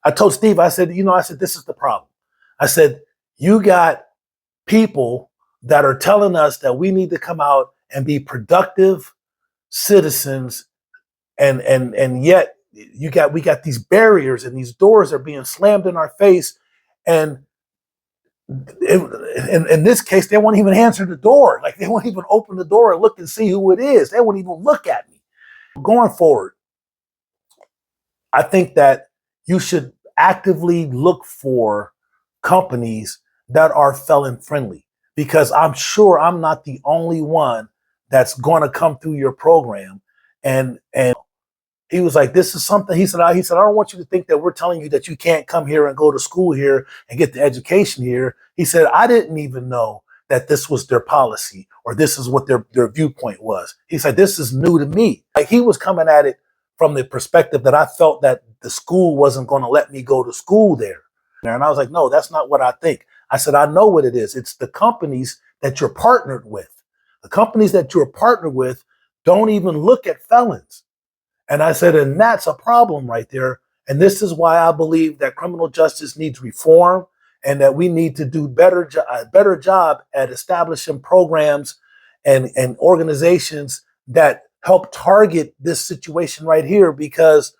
I told Steve, I said, this is the problem. I said, you got people that are telling us that we need to come out and be productive citizens, and yet we got these barriers and these doors are being slammed in our face, and in this case, they won't even answer the door. Like, they won't even open the door and look and see who it is. They won't even look at me. Going forward, I think that you should actively look for companies that are felon friendly, because I'm sure I'm not the only one that's going to come through your program. And he was like, this is something, he said, I don't want you to think that we're telling you that you can't come here and go to school here and get the education here. He said, I didn't even know that this was their policy or this is what their viewpoint was. He said, this is new to me. Like, he was coming at it from the perspective that I felt that the school wasn't going to let me go to school there. And I was like, no, that's not what I think. I said, I know what it is. It's the companies that you're partnered with. The companies that you're partnered with don't even look at felons. And I said, and that's a problem right there. And this is why I believe that criminal justice needs reform, and that we need to do a better job at establishing programs and organizations that help target this situation right here, because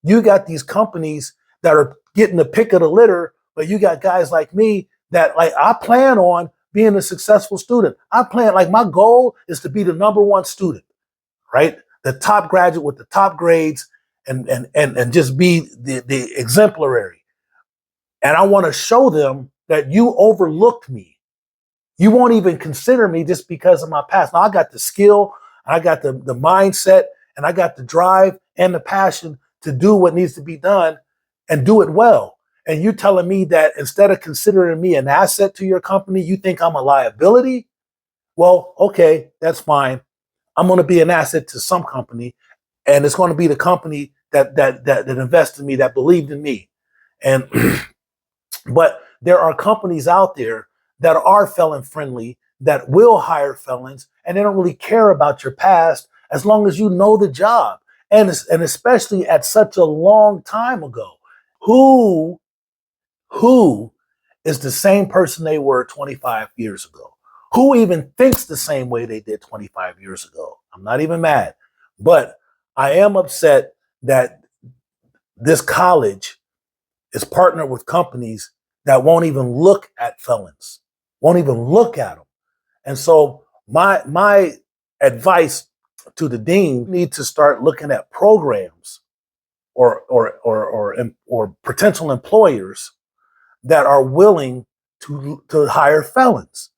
you got these companies that are getting the pick of the litter, but you got guys like me that, like, I plan on being a successful student. My goal is to be the #1 student, right? The top graduate with the top grades, and just be the exemplary. And I want to show them that you overlooked me. You won't even consider me just because of my past. Now, I got the skill, I got the mindset, and I got the drive and the passion to do what needs to be done and do it well. And you telling me that instead of considering me an asset to your company, you think I'm a liability? Well, okay, that's fine. I'm going to be an asset to some company, and it's going to be the company that invested in me, that believed in me. And but there are companies out there that are felon friendly, that will hire felons, and they don't really care about your past as long as you know the job. And especially at such a long time ago, who is the same person they were 25 years ago? Who even thinks the same way they did 25 years ago? I'm not even mad, but I am upset that this college is partnered with companies that won't even look at felons, won't even look at them. And so my advice to the dean, need to start looking at programs or potential employers that are willing to hire felons.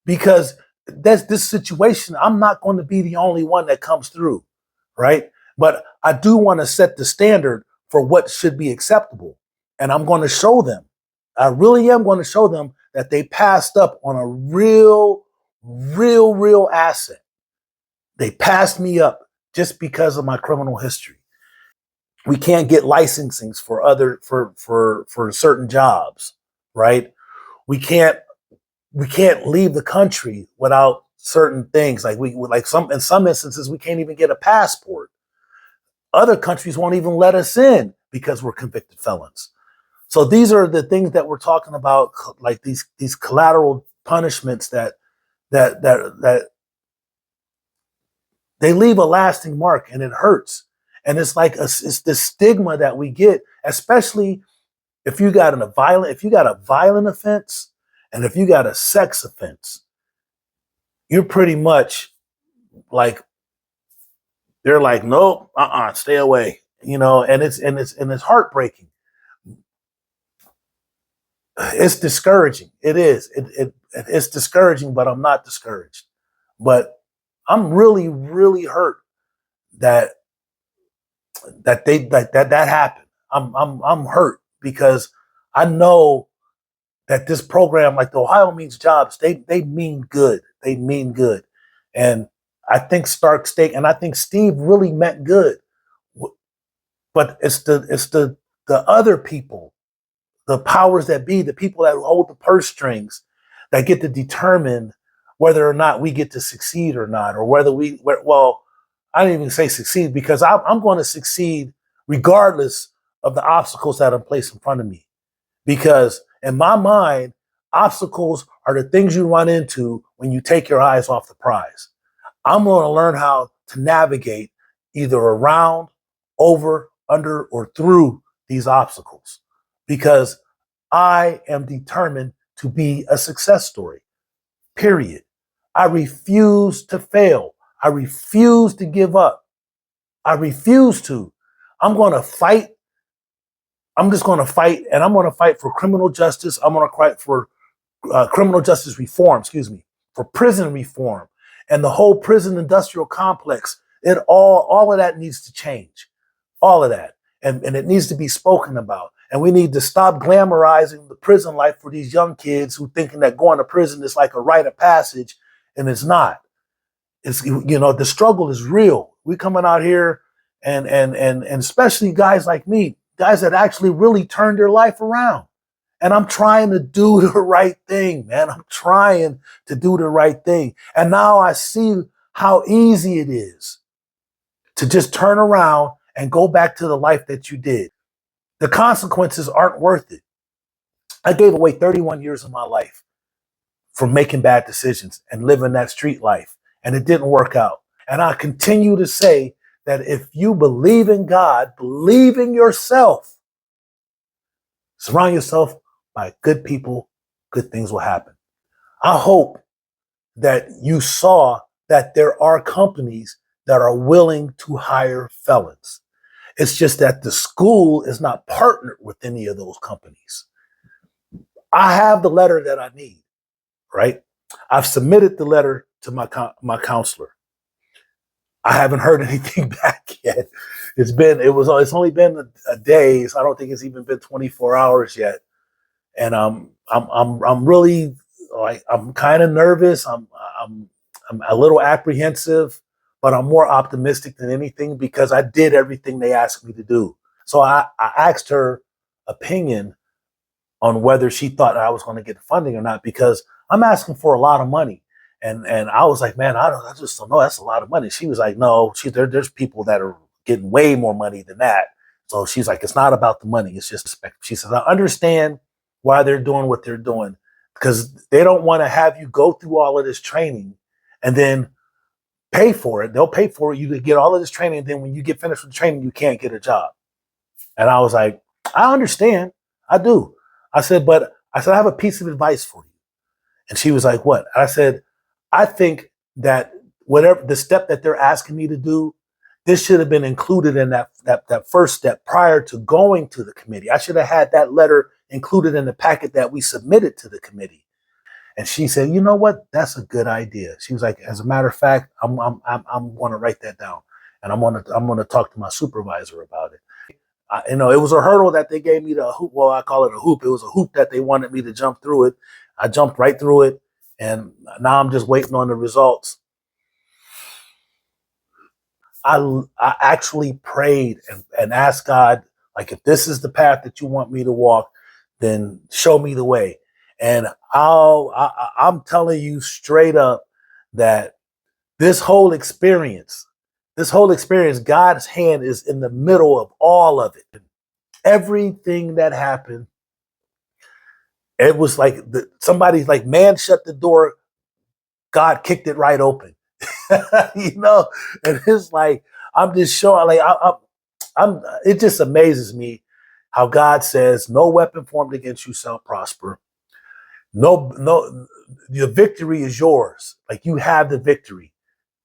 Because that's this situation, I'm not going to be the only one that comes through, right? But I do want to set the standard for what should be acceptable. And I'm going to show them, I really am going to show them that they passed up on a real asset. They passed me up just because of my criminal history. We can't get licensings for certain jobs, right? We can't leave the country without certain things. In some instances, we can't even get a passport. Other countries won't even let us in because we're convicted felons. So these are the things that we're talking about, like these collateral punishments that they leave a lasting mark, and it hurts. And it's like it's the stigma that we get, especially if you got a violent offense, and if you got a sex offense. You're pretty much like, they're like, nope, stay away, and it's heartbreaking. It's discouraging. It is. It's discouraging, but I'm not discouraged. But I'm really, really hurt that happened. I'm hurt because I know that this program, like the Ohio Means Jobs, they mean good. They mean good. And I think Stark Steak, and I think Steve really meant good. But it's the other people, the powers that be, the people that hold the purse strings, that get to determine whether or not we get to succeed or not, or whether I didn't even say succeed, because I'm going to succeed regardless of the obstacles that are placed in front of me. Because in my mind, obstacles are the things you run into when you take your eyes off the prize. I'm going to learn how to navigate either around, over, under, or through these obstacles because I am determined to be a success story, period. I refuse to fail. I refuse to give up. I refuse to. I'm going to fight. I'm just going to fight, and I'm going to fight for criminal justice. I'm going to fight for criminal justice reform, for prison reform and the whole prison industrial complex. All of that needs to change, all of that. And it needs to be spoken about. And we need to stop glamorizing the prison life for these young kids who thinking that going to prison is like a rite of passage, and it's not. It's, the struggle is real. We coming out here and especially guys like me, guys that actually really turned their life around. And I'm trying to do the right thing, man. I'm trying to do the right thing. And now I see how easy it is to just turn around and go back to the life that you did. The consequences aren't worth it. I gave away 31 years of my life from making bad decisions and living that street life, and it didn't work out. And I continue to say that if you believe in God, believe in yourself, surround yourself by good people, good things will happen. I hope that you saw that there are companies that are willing to hire felons. It's just that the school is not partnered with any of those companies. I have the letter that I need, right? I've submitted the letter to my counselor. I haven't heard anything back yet. It's only been a day, so I don't think it's even been 24 hours yet. And I'm really like, I'm kind of nervous. I'm a little apprehensive, but I'm more optimistic than anything because I did everything they asked me to do. So I asked her opinion on whether she thought I was going to get the funding or not, because I'm asking for a lot of money. And I was like, man, I just don't know. That's a lot of money. She was like, no, there's people that are getting way more money than that. So she's like, it's not about the money. It's just respect. She says, I understand why they're doing what they're doing, because they don't want to have you go through all of this training and then pay for it. They'll pay for you to get all of this training. And then when you get finished with the training, you can't get a job. And I was like, I understand. I do. I said, I have a piece of advice for you. And she was like, what? I said, I think that whatever the step that they're asking me to do, this should have been included in that first step prior to going to the committee. I should have had that letter included in the packet that we submitted to the committee. And she said, you know what? That's a good idea. She was like, as a matter of fact, I'm going to write that down, and I'm going to talk to my supervisor about it. It was a hurdle that they gave me the hoop. Well, I call it a hoop. It was a hoop that they wanted me to jump through it. I jumped right through it, and now I'm just waiting on the results. I actually prayed and asked God, like, if this is the path that you want me to walk, then show me the way. And I'm telling you straight up that this whole experience, God's hand is in the middle of all of it. Everything that happened, it was like somebody's like, man shut the door, God kicked it right open. And it's like, I'm just showing, like, it just amazes me how God says, no weapon formed against you shall prosper. No, the victory is yours. Like, you have the victory.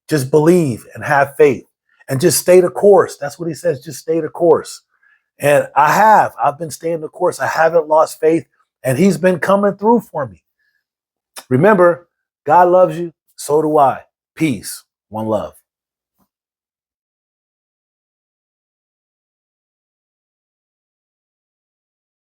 Just believe and have faith and just stay the course. That's what he says. Just stay the course. And I've been staying the course. I haven't lost faith, and he's been coming through for me. Remember, God loves you. So do I. Peace. One love.